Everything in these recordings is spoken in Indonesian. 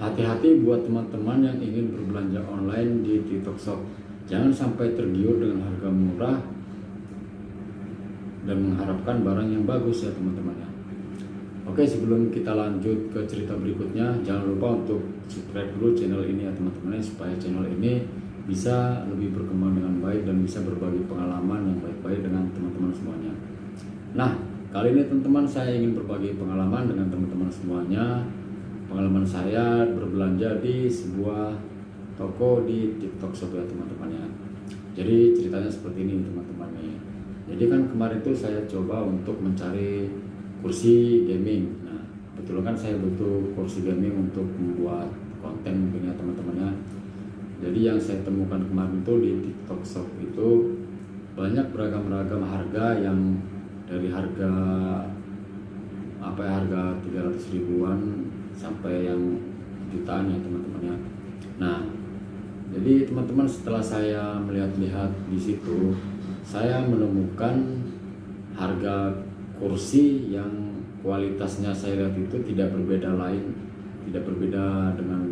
hati-hati buat teman-teman yang ingin berbelanja online di TikTok Shop. Jangan sampai tergiur dengan harga murah dan mengharapkan barang yang bagus ya teman-teman ya. Oke, sebelum kita lanjut ke cerita berikutnya, jangan lupa untuk subscribe dulu channel ini ya teman-teman ya, supaya channel ini bisa lebih berkembang dengan baik dan bisa berbagi pengalaman yang baik-baik dengan teman-teman semuanya. Nah, kali ini teman-teman saya ingin berbagi pengalaman dengan teman-teman semuanya. Pengalaman saya berbelanja di sebuah toko di TikTok Shop ya teman-teman ya. Jadi ceritanya seperti ini teman-teman nih. Jadi kan kemarin tuh saya coba untuk mencari kursi gaming. Nah, kebetulan kan saya butuh kursi gaming untuk membuat konten mungkin ya teman-teman ya. Jadi yang saya temukan kemarin tuh di TikTok Shop itu banyak beragam-ragam harga, yang dari harga harga 300 ribuan sampai yang jutaan ya teman-teman ya. Nah, jadi teman-teman setelah saya melihat-lihat di situ, saya menemukan harga kursi yang kualitasnya saya lihat itu tidak berbeda dengan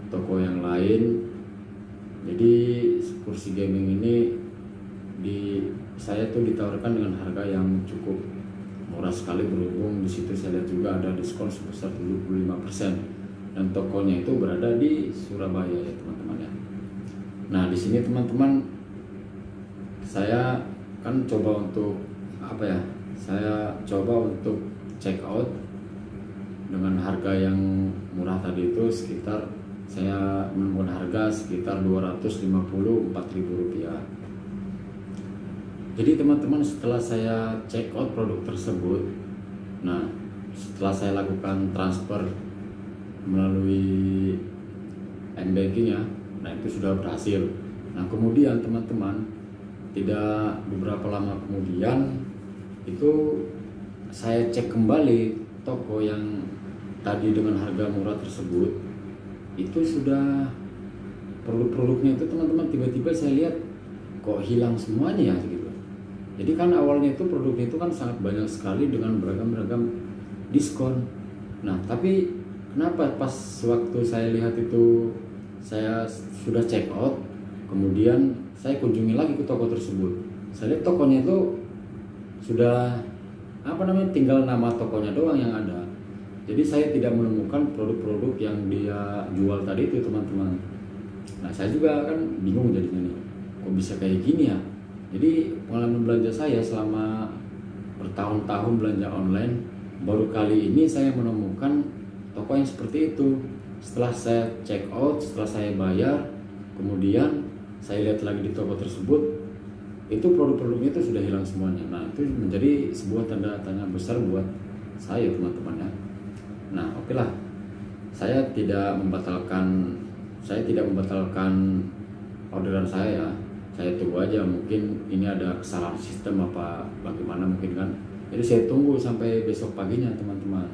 toko yang lain. Jadi kursi gaming ini saya tuh ditawarkan dengan harga yang cukup murah sekali, berhubung di situ saya lihat juga ada diskon sebesar 75% dan tokonya itu berada di Surabaya ya teman-teman ya. Nah, di sini teman-teman saya kan coba untuk saya coba untuk check out dengan harga yang murah tadi itu, sekitar saya menemukan harga sekitar Rp254.000. Jadi teman-teman, setelah saya check out produk tersebut, nah setelah saya lakukan transfer melalui m-banking ya, nah itu sudah berhasil. Nah kemudian teman-teman, tidak beberapa lama kemudian itu saya cek kembali toko yang tadi dengan harga murah tersebut, itu sudah produk-produknya itu teman-teman tiba-tiba saya lihat kok hilang semuanya ya gitu. Jadi kan awalnya itu produknya itu kan sangat banyak sekali dengan beragam-beragam diskon. Nah tapi kenapa pas waktu saya lihat itu saya sudah check out, kemudian saya kunjungi lagi ke toko tersebut, saya lihat tokonya itu sudah tinggal nama tokonya doang yang ada. Jadi saya tidak menemukan produk-produk yang dia jual tadi itu teman-teman. Nah saya juga kan bingung jadinya nih, kok bisa kayak gini ya. Jadi pengalaman belanja saya selama bertahun-tahun belanja online, baru kali ini saya menemukan toko yang seperti itu. Setelah saya check out, setelah saya bayar, kemudian saya lihat lagi di toko tersebut, itu produk-produknya itu sudah hilang semuanya. Nah itu menjadi sebuah tanda tanya besar buat saya teman-teman ya. Nah oke lah, saya tidak membatalkan orderan saya. Saya tunggu aja, mungkin ini ada kesalahan sistem apa bagaimana mungkin kan. Jadi saya tunggu sampai besok paginya teman-teman.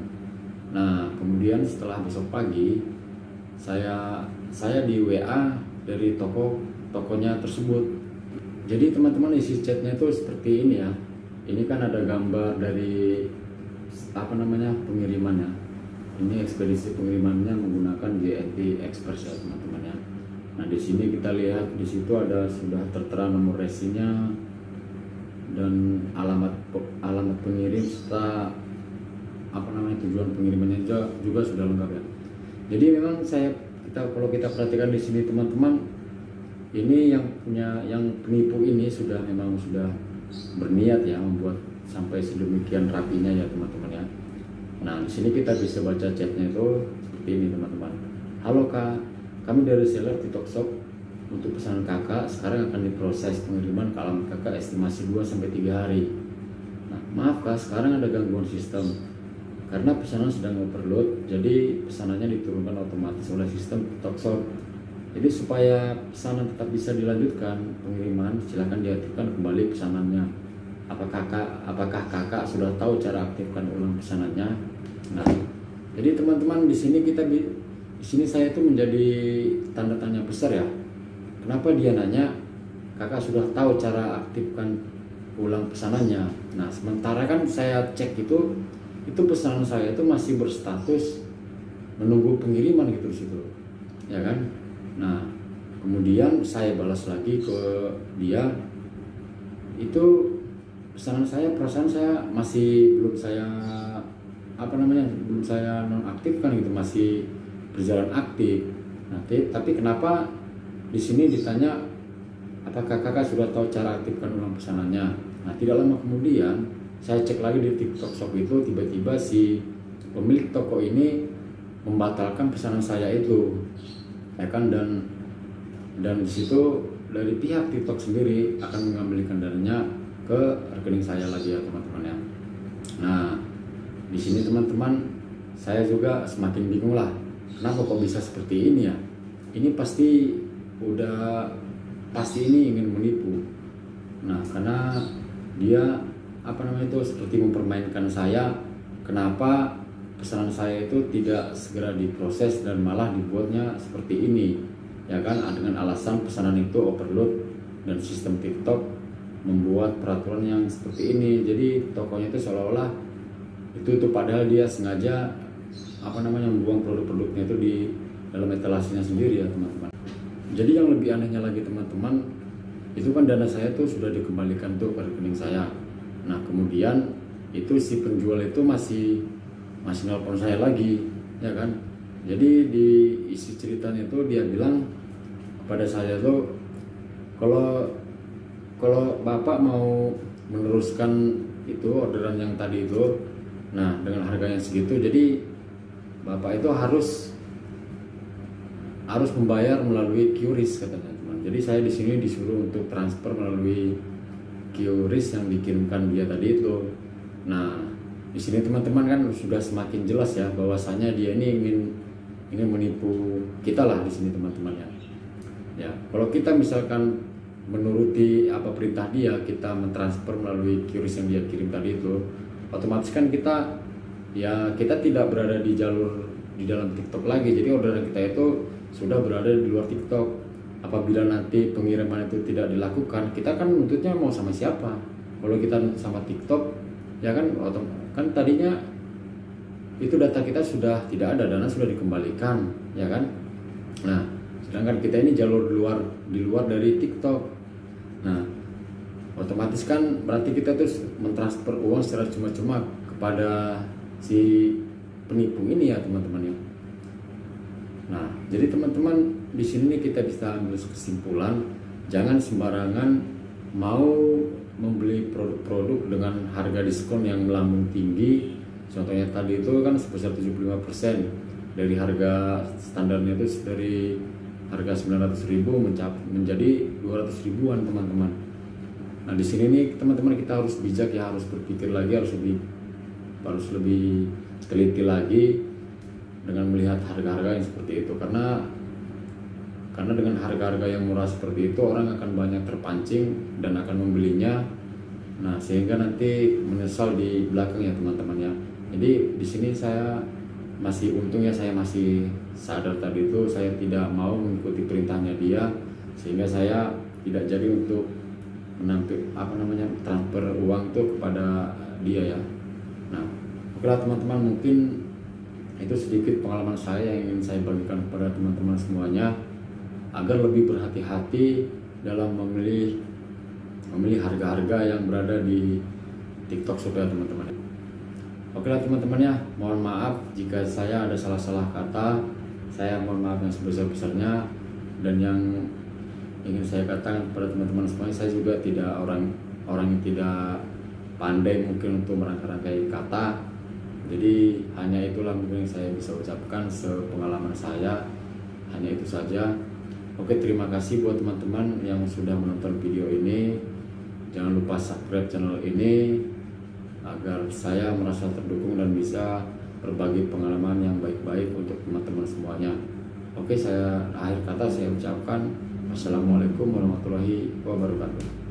Nah kemudian setelah besok pagi saya di WA dari tokonya tersebut. Jadi teman-teman, isi chatnya itu seperti ini ya. Ini kan ada gambar dari pengirimannya. Ini ekspedisi pengirimannya menggunakan JNT Express ya teman-teman ya. Nah di sini kita lihat di situ ada sudah tertera nomor resinya dan alamat pengirim serta tujuan pengirimannya juga sudah lengkap ya. Jadi memang kalau kita perhatikan di sini teman-teman, ini yang penipu ini sudah berniat ya membuat sampai sedemikian rapinya ya teman-teman ya. Nah di sini kita bisa baca chatnya itu seperti ini teman-teman. Halo Kak, kami dari seller TikTok Shop. Untuk pesanan kakak sekarang akan diproses pengiriman ke alamat kakak estimasi 2-3 hari. Nah maaf Kak, sekarang ada gangguan sistem karena pesanan sedang overload, jadi pesanannya diturunkan otomatis oleh sistem TikTok Shop. Jadi supaya pesanan tetap bisa dilanjutkan pengiriman, silakan diaktifkan kembali pesanannya. Apakah kakak sudah tahu cara aktifkan ulang pesanannya? Nah, jadi teman-teman, di sini saya tuh menjadi tanda tanya besar ya. Kenapa dia nanya kakak sudah tahu cara aktifkan ulang pesanannya? Nah, sementara kan saya cek itu pesanan saya itu masih berstatus menunggu pengiriman gitu di situ, ya kan. Nah kemudian saya balas lagi ke dia, itu pesanan saya, perasaan saya masih belum saya belum saya nonaktifkan gitu, masih berjalan aktif. Nah, tapi kenapa di sini ditanya apakah kakak sudah tahu cara aktifkan ulang pesanannya? Nah, tidak lama kemudian saya cek lagi di TikTok Shop itu, tiba-tiba si pemilik toko ini membatalkan pesanan saya itu, ya kan. Dan di situ dari pihak TikTok sendiri akan mengembalikan dananya ke rekening saya lagi ya teman-teman ya. Nah di sini teman-teman saya juga semakin bingung lah, kenapa kok bisa seperti ini ya. Ini pasti ini ingin menipu. Nah karena dia seperti mempermainkan saya, kenapa pesanan saya itu tidak segera diproses dan malah dibuatnya seperti ini, ya kan, dengan alasan pesanan itu overload dan sistem TikTok membuat peraturan yang seperti ini. Jadi tokonya itu seolah-olah itu padahal dia sengaja membuang produk-produknya itu di dalam etalasenya sendiri ya teman-teman. Jadi yang lebih anehnya lagi teman-teman, itu kan dana saya tuh sudah dikembalikan tuh ke rekening saya. Nah kemudian itu si penjual itu masih nelpon saya lagi, ya kan. Jadi di isi ceritanya itu dia bilang kepada saya tuh, kalau bapak mau meneruskan itu orderan yang tadi itu, nah dengan harganya segitu, jadi bapak itu harus membayar melalui QRIS katanya teman. Jadi saya di sini disuruh untuk transfer melalui QRIS yang dikirimkan dia tadi itu. Nah di sini teman-teman kan sudah semakin jelas ya bahwasanya dia ini ingin menipu kita lah di sini teman-teman ya. Ya kalau kita misalkan menuruti apa perintah dia, kita mentransfer melalui QRIS yang dia kirim tadi itu, otomatis kan kita tidak berada di dalam TikTok lagi. Jadi orderan kita itu sudah berada di luar TikTok. Apabila nanti pengiriman itu tidak dilakukan, kita kan nuntutnya mau sama siapa? Kalau kita nuntut sama TikTok, ya kan tadinya itu data kita sudah tidak ada, dana sudah dikembalikan, ya kan. Nah sedangkan kita ini jalur di luar dari TikTok. Nah otomatis kan berarti kita tuh mentransfer uang secara cuma-cuma kepada si penipu ini ya teman-teman ya. Nah jadi teman-teman di sini kita bisa ambil kesimpulan, jangan sembarangan mau membeli produk-produk dengan harga diskon yang melambung tinggi. Contohnya tadi itu kan sebesar 75% dari harga standarnya itu dari harga 900.000 menjadi 200 ribuan teman-teman. Nah di sini nih teman-teman kita harus bijak ya, harus berpikir lagi, harus lebih teliti lagi dengan melihat harga-harga yang seperti itu, karena dengan harga-harga yang murah seperti itu orang akan banyak terpancing dan akan membelinya. Nah sehingga nanti menyesal di belakang ya teman-teman ya. Jadi di sini saya masih untung ya, saya masih sadar tadi itu saya tidak mau mengikuti perintahnya dia, sehingga saya tidak jadi untuk transfer uang itu kepada dia ya. Nah okelah teman-teman, mungkin itu sedikit pengalaman saya yang ingin saya bagikan kepada teman-teman semuanya, agar lebih berhati-hati dalam memilih harga-harga yang berada di TikTok Shop ya teman-teman. Okelah teman-teman ya, mohon maaf jika saya ada salah-salah kata. Saya mohon maaf yang sebesar-besarnya. Dan yang ingin saya katakan kepada teman-teman semuanya, saya juga tidak orang yang tidak pandai mungkin untuk merangkai kata. Jadi hanya itulah mungkin yang saya bisa ucapkan sepengalaman saya, hanya itu saja. Oke, terima kasih buat teman-teman yang sudah menonton video ini. Jangan lupa subscribe channel ini agar saya merasa terdukung dan bisa berbagi pengalaman yang baik-baik untuk teman-teman semuanya. Oke, akhir kata saya ucapkan wassalamualaikum warahmatullahi wabarakatuh.